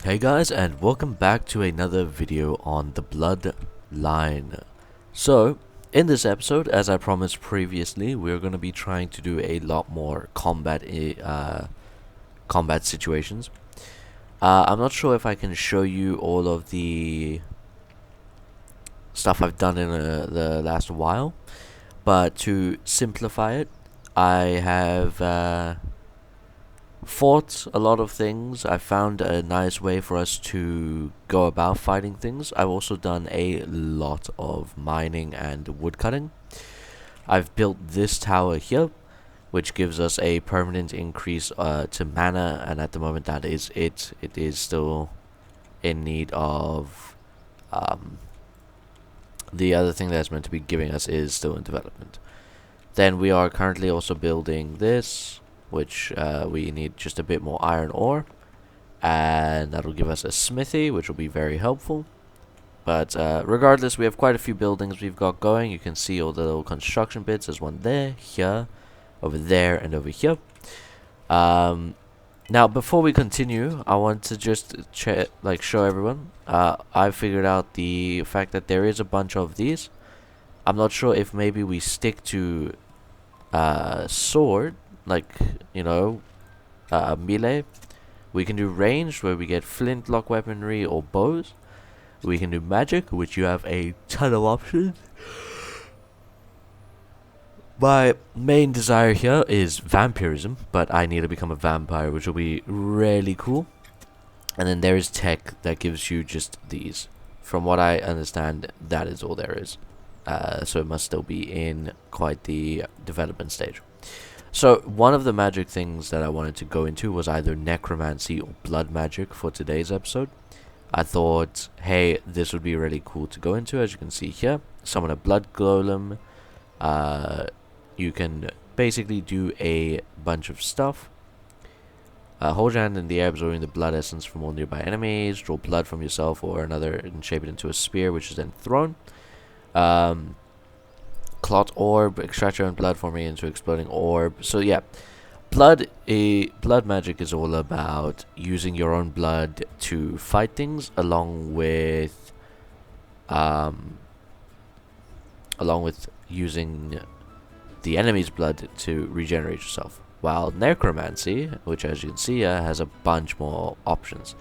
Hey guys, and welcome back to another video on the Bloodline. So, in this episode, as I promised previously, we're going to be trying to do a lot more combat situations. I'm not sure if I can show you all of the stuff I've done in the last while, but to simplify it, I have fought a lot of things. I found a nice way for us to go about fighting things. I've also done a lot of mining and woodcutting. I've built this tower here, which gives us a permanent increase to mana, and at the moment that is it. It is still in need of the other thing that's meant to be giving us is still in development. Then we are currently also building this, which we need just a bit more iron ore, and that'll give us a smithy, which will be very helpful. But regardless, we have quite a few buildings we've got going. You can see all the little construction bits. There's one there, here, over there, and over here. Now, before we continue, I want to just show everyone. I figured out the fact that there is a bunch of these. I'm not sure if maybe we stick to sword, melee. We can do ranged, where we get flintlock weaponry or bows. We can do magic, which you have a ton of options. My main desire here is vampirism, but I need to become a vampire, which will be really cool. And then there is tech that gives you just these. From what I understand, that is all there is. So it must still be in quite the development stage. So one of the magic things that I wanted to go into was either necromancy or blood magic for today's episode. I thought, hey, this would be really cool to go into. As you can see here, summon a blood golem. You can basically do a bunch of stuff. Hold your hand in the air, absorbing the blood essence from all nearby enemies. Draw blood from yourself or another and shape it into a spear, which is then thrown. Clot orb, extract your own blood, forming into exploding orb. So yeah, blood magic is all about using your own blood to fight things, along with using the enemy's blood to regenerate yourself. While necromancy, which as you can see has a bunch more options.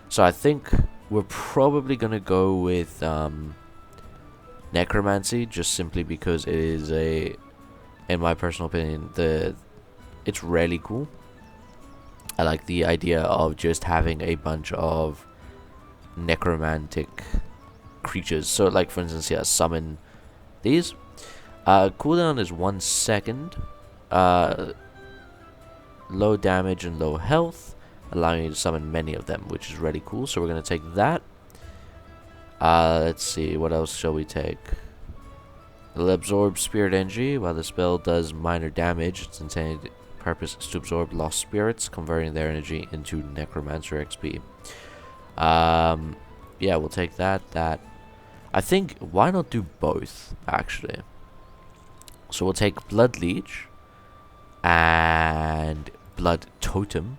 So I think we're probably gonna go with necromancy, just simply because it is in my personal opinion, it's really cool. I like the idea of just having a bunch of necromantic creatures. So like for instance here, summon these. Cooldown is 1 second. Low damage and low health, allowing you to summon many of them, which is really cool. So we're gonna take that. Let's see, what else shall we take? It'll absorb spirit energy. While the spell does minor damage, its intended purpose is to absorb lost spirits, converting their energy into necromancer XP. Yeah, we'll take that. I think, why not do both, actually? So we'll take blood leech and blood totem,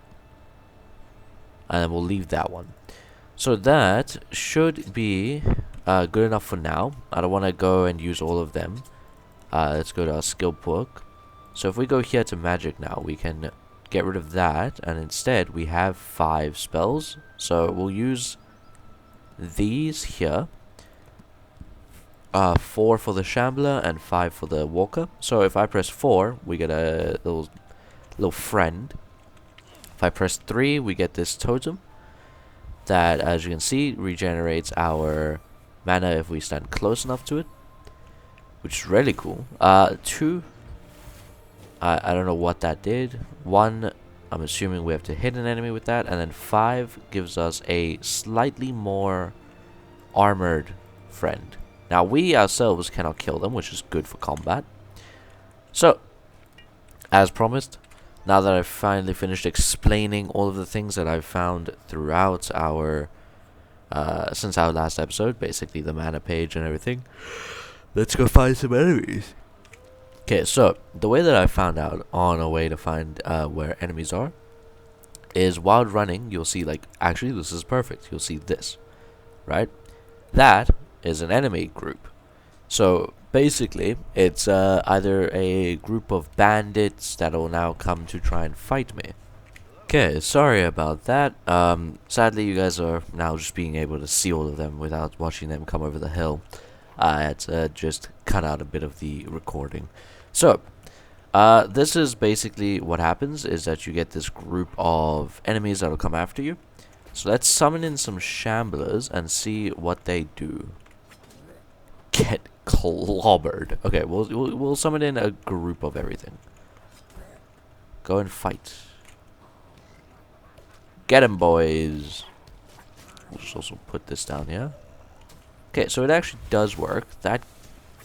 and then we'll leave that one. So that should be good enough for now. I don't want to go and use all of them. Let's go to our skill book. So if we go here to magic now, we can get rid of that, and instead we have 5 spells. So we'll use these here. 4 for the shambler and 5 for the walker. So if I press 4, we get a little friend. If I press 3, we get this totem that, as you can see, regenerates our mana if we stand close enough to it, which is really cool. 2, I don't know what that did. 1, I'm assuming we have to hit an enemy with that, and then 5 gives us a slightly more armored friend. Now we ourselves cannot kill them, which is good for combat. So, as promised, now that I've finally finished explaining all of the things that I've found throughout our since our last episode, basically the mana page and everything, let's go find some enemies. Okay, so the way that I found out on a way to find where enemies are is while running, you'll see, like, actually, this is perfect. You'll see this, right? That is an enemy group. So basically, it's either a group of bandits that will now come to try and fight me. Okay, sorry about that. Sadly, you guys are now just being able to see all of them without watching them come over the hill. I had to just cut out a bit of the recording. So, this is basically what happens, is that you get this group of enemies that will come after you. So let's summon in some shamblers and see what they do. Get clobbered. Okay, we'll summon in a group of everything. Go and fight. Get 'em, boys. We'll just also put this down here. Okay, so it actually does work. That,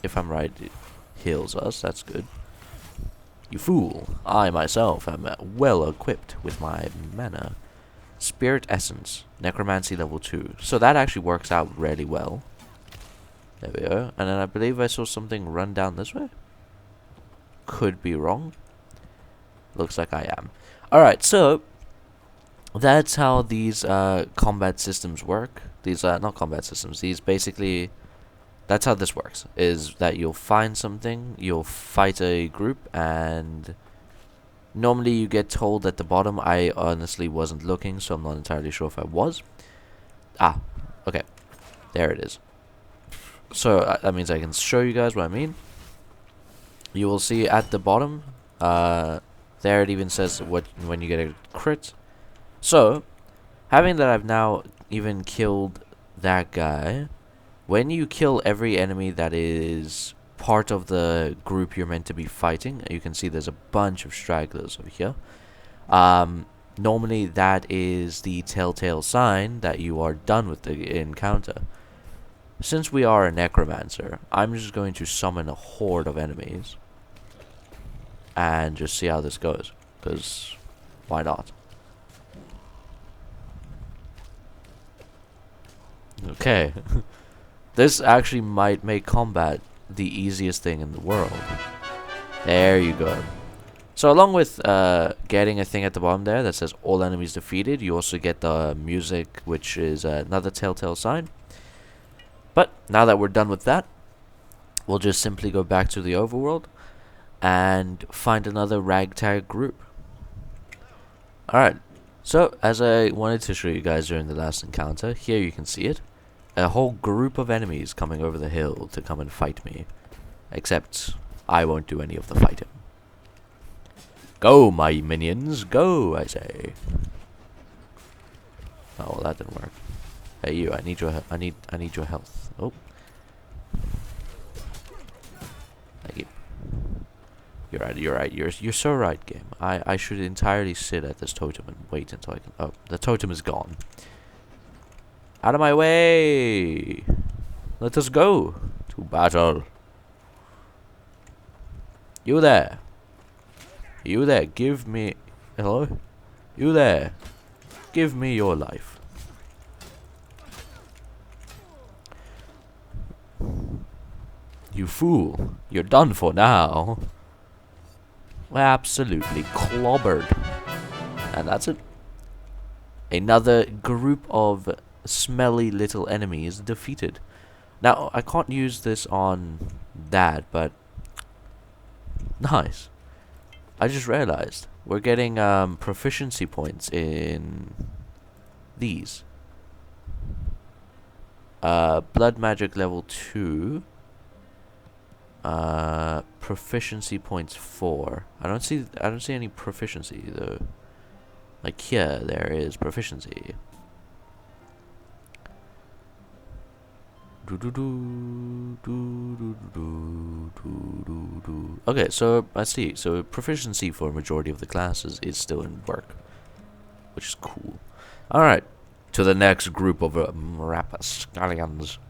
if I'm right, it heals us. That's good. You fool. I myself am well equipped with my mana. Spirit Essence. Necromancy level 2. So that actually works out really well. There we go. And then I believe I saw something run down this way. Could be wrong. Looks like I am. Alright, so that's how these combat systems work. These not combat systems. These basically, that's how this works. Is that you'll find something, you'll fight a group, and normally you get told at the bottom. I honestly wasn't looking, so I'm not entirely sure if I was. Ah, okay. There it is. So that means I can show you guys what I mean. You will see at the bottom, there it even says when you get a crit. So, having that I've now even killed that guy, when you kill every enemy that is part of the group you're meant to be fighting, you can see there's a bunch of stragglers over here. Normally that is the telltale sign that you are done with the encounter. Since we are a necromancer, I'm just going to summon a horde of enemies and just see how this goes, because why not? Okay. This actually might make combat the easiest thing in the world. There you go. So along with getting a thing at the bottom there that says all enemies defeated, you also get the music, which is another telltale sign. But now that we're done with that, we'll just simply go back to the overworld and find another ragtag group. Alright, so as I wanted to show you guys during the last encounter, here you can see it. A whole group of enemies coming over the hill to come and fight me. Except I won't do any of the fighting. Go, my minions, go, I say. Oh, well, that didn't work. Hey, you! I need your I need your health. Oh, thank you. You're right. You're right. You're so right, game. I should entirely sit at this totem and wait until I can. Oh, the totem is gone. Out of my way! Let us go to battle. You there? You there? Give me. Hello? You there? Give me your life. You fool. You're done for now. We're absolutely clobbered. And that's it. Another group of smelly little enemies defeated. Now, I can't use this on that, but nice. I just realized we're getting proficiency points in these. Blood magic level 2. Proficiency points 4. I don't see any proficiency though. Like here, there is proficiency. Okay, so I see. So proficiency for a majority of the classes is still in work, which is cool. All right, to the next group of rapscallions.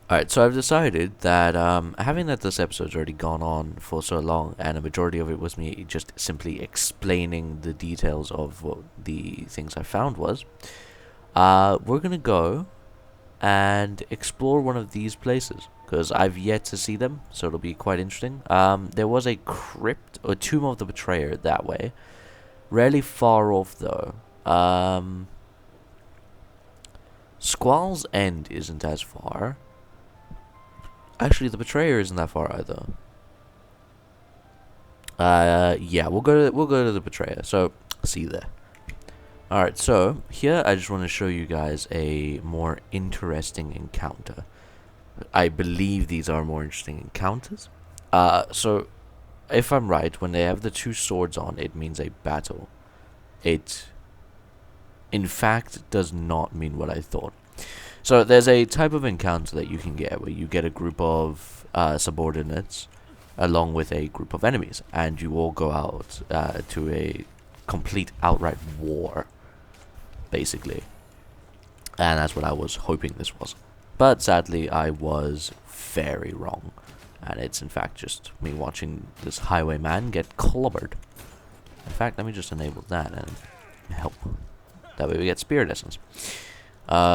Alright, so I've decided that having that this episode's already gone on for so long, and a majority of it was me just simply explaining the details of what the things I found was, we're gonna go and explore one of these places, because I've yet to see them, so it'll be quite interesting. There was a crypt, or tomb of the betrayer that way, really far off though, Squall's End isn't as far. Actually, the Betrayer isn't that far either. Yeah, we'll go to the Betrayer. So, see you there. Alright, so here I just want to show you guys a more interesting encounter. I believe these are more interesting encounters. So if I'm right, when they have the two swords on, it means a battle. It, in fact, does not mean what I thought. So there's a type of encounter that you can get where you get a group of subordinates along with a group of enemies, and you all go out to a complete outright war, basically. And that's what I was hoping this was. But sadly, I was very wrong. And it's in fact just me watching this highwayman get clobbered. In fact, let me just enable that and help. That way we get spirit essence.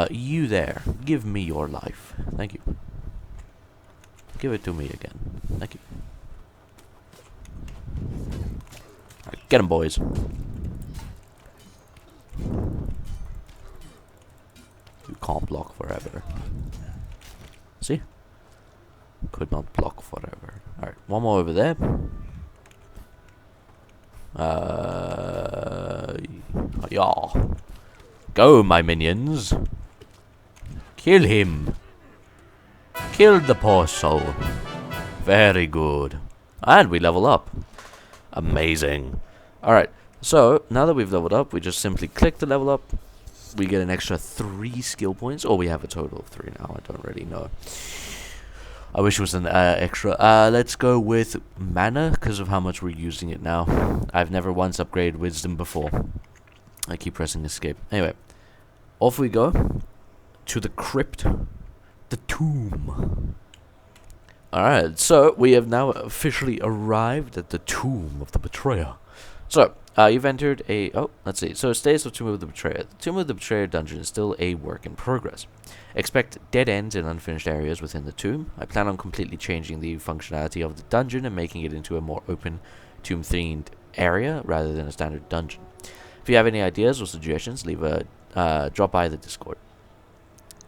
You there, give me your life. Thank you. Give it to me again. Thank you. Alright, get him, boys. You can't block forever. See? Could not block forever. Alright, one more over there. Yeah. Go, my minions. Kill him. Kill the poor soul. Very good. And we level up. Amazing. Alright, so now that we've leveled up, we just simply click the level up. We get an extra 3 skill points, or we have a total of 3 now. I don't really know. I wish it was an extra. Let's go with mana, because of how much we're using it now. I've never once upgraded wisdom before. I keep pressing escape. Anyway, off we go to the crypt, the tomb. Alright, so we have now officially arrived at the tomb of the Betrayer. So, you've entered a... Oh, let's see. So, status of Tomb of the Betrayer. The Tomb of the Betrayer dungeon is still a work in progress. Expect dead ends and unfinished areas within the tomb. I plan on completely changing the functionality of the dungeon and making it into a more open tomb-themed area rather than a standard dungeon. If you have any ideas or suggestions, leave a drop by the Discord.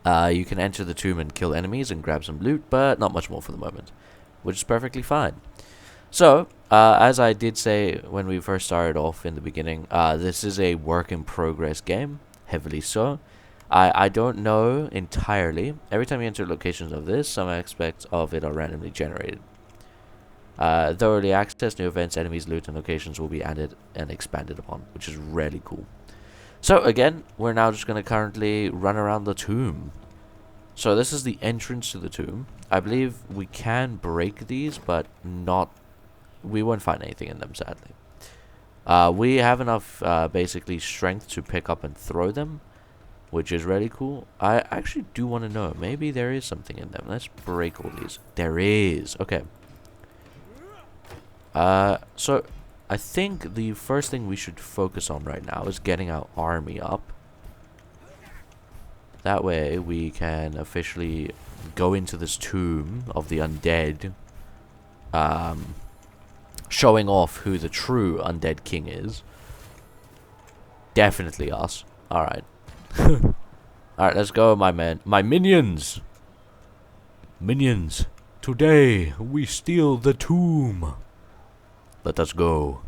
You can enter the tomb and kill enemies and grab some loot, but not much more for the moment, which is perfectly fine. So, as I did say when we first started off in the beginning, this is a work-in-progress game, heavily so. I don't know entirely. Every time you enter locations of this, some aspects of it are randomly generated. Though early access, new events, enemies, loot, and locations will be added and expanded upon, which is really cool. So, again, we're now just going to currently run around the tomb. So, this is the entrance to the tomb. I believe we can break these, but not... We won't find anything in them, sadly. We have enough, basically, strength to pick up and throw them, which is really cool. I actually do want to know. Maybe there is something in them. Let's break all these. There is. Okay. So, I think the first thing we should focus on right now is getting our army up. That way, we can officially go into this tomb of the undead, showing off who the true undead king is. Definitely us. Alright. Alright, let's go, my men. My minions! Minions, today we steal the tomb. Let us go.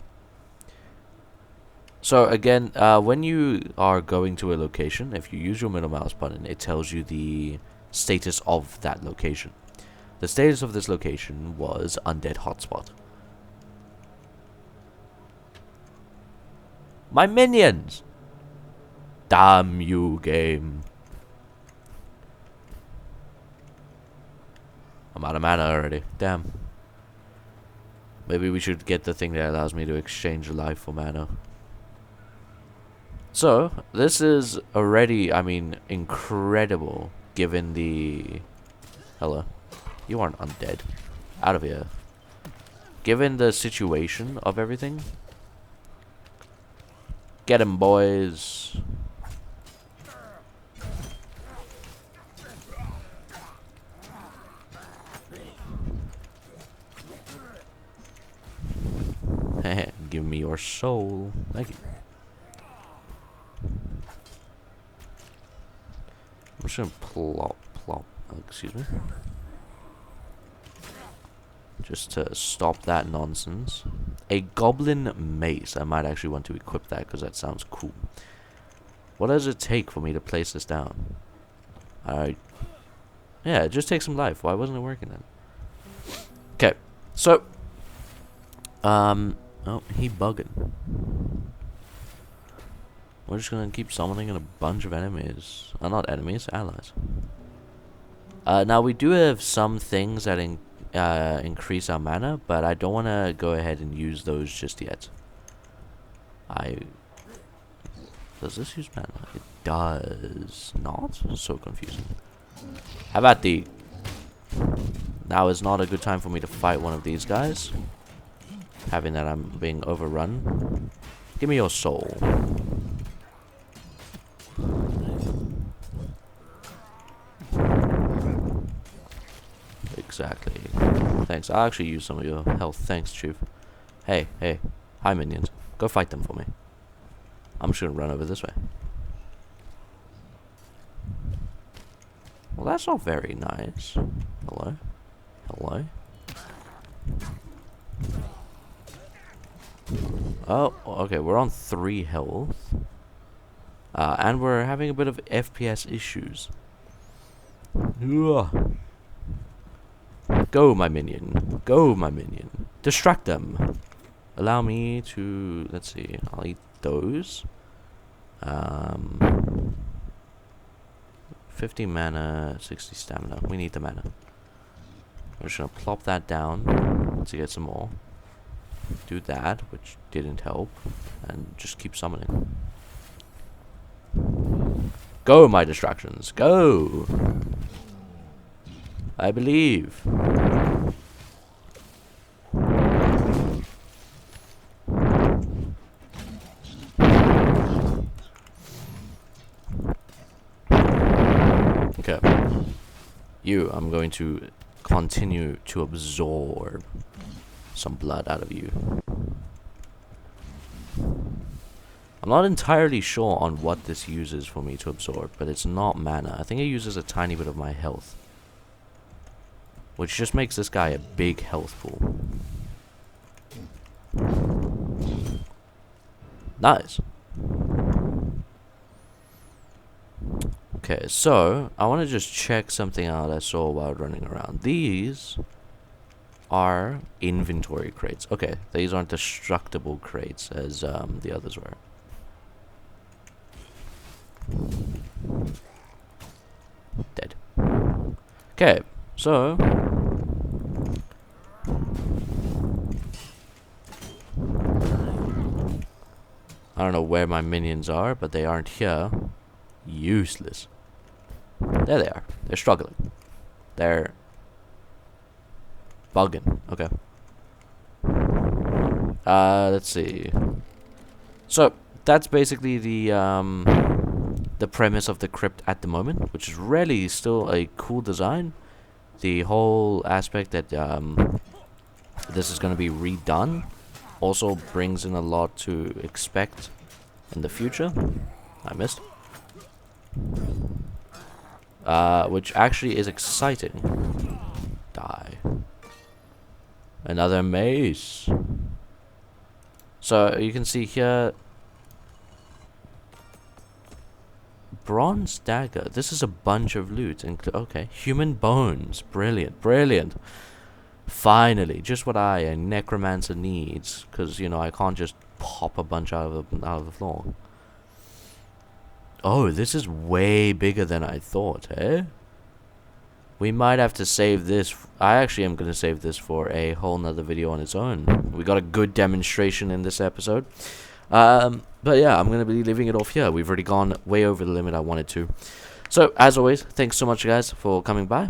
So again, when you are going to a location, if you use your middle mouse button, it tells you the status of that location. The status of this location was Undead Hotspot. My minions! Damn you, game. I'm out of mana already. Damn. Maybe we should get the thing that allows me to exchange life for mana. So, this is already, I mean, incredible, given the... Hello. You aren't undead. Out of here. Given the situation of everything. Get him, boys. Give me your soul. Thank you. I'm just gonna plop, excuse me. Just to stop that nonsense. A goblin mace. I might actually want to equip that because that sounds cool. What does it take for me to place this down? Yeah, it just takes some life. Why wasn't it working then? Okay, so oh, he bugging. We're just gonna keep summoning a bunch of enemies. Not enemies, allies. Now we do have some things that increase our mana, but I don't want to go ahead and use those just yet. Does this use mana? It does not. So confusing. How about the... Now is not a good time for me to fight one of these guys. Having that I'm being overrun. Give me your soul. Exactly. Thanks. I'll actually use some of your health. Thanks, Chief. Hey. Hi, minions. Go fight them for me. I'm just gonna run over this way. Well, that's not very nice. Hello? Oh, okay. We're on 3 health. And we're having a bit of FPS issues. Ugh. Go, my minion. Distract them. Allow me to... Let's see. I'll eat those. 50 mana, 60 stamina. We need the mana. I'm just gonna plop that down to get some more. Do that, which didn't help. And just keep summoning. Go, my distractions. Go! I believe. Okay. I'm going to continue to absorb some blood out of you. I'm not entirely sure on what this uses for me to absorb, but it's not mana. I think it uses a tiny bit of my health. Which just makes this guy a big health pool. Nice. Okay, so I want to just check something out I saw while running around. These are inventory crates. Okay, these aren't destructible crates as the others were. Dead. Okay, so I don't know where my minions are, but they aren't here. Useless. There they are. They're struggling. They're bugging. Okay. Let's see. So that's basically the premise of the crypt at the moment, which is really still a cool design. The whole aspect that this is going to be redone also brings in a lot to expect in the future. I missed. Which actually is exciting. Die. Another mace. So you can see here, bronze dagger. This is a bunch of loot. Okay, human bones. Brilliant. Finally, just what a necromancer needs, because you know I can't just pop a bunch out of the floor. Oh, this is way bigger than I thought, eh? We might have to save this. I actually am going to save this for a whole nother video on its own. We got a good demonstration in this episode. But yeah, I'm going to be leaving it off here. We've already gone way over the limit I wanted to. So, as always, thanks so much, guys, for coming by.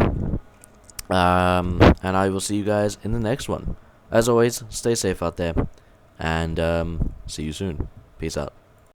And I will see you guys in the next one. As always, stay safe out there. And see you soon. Peace out.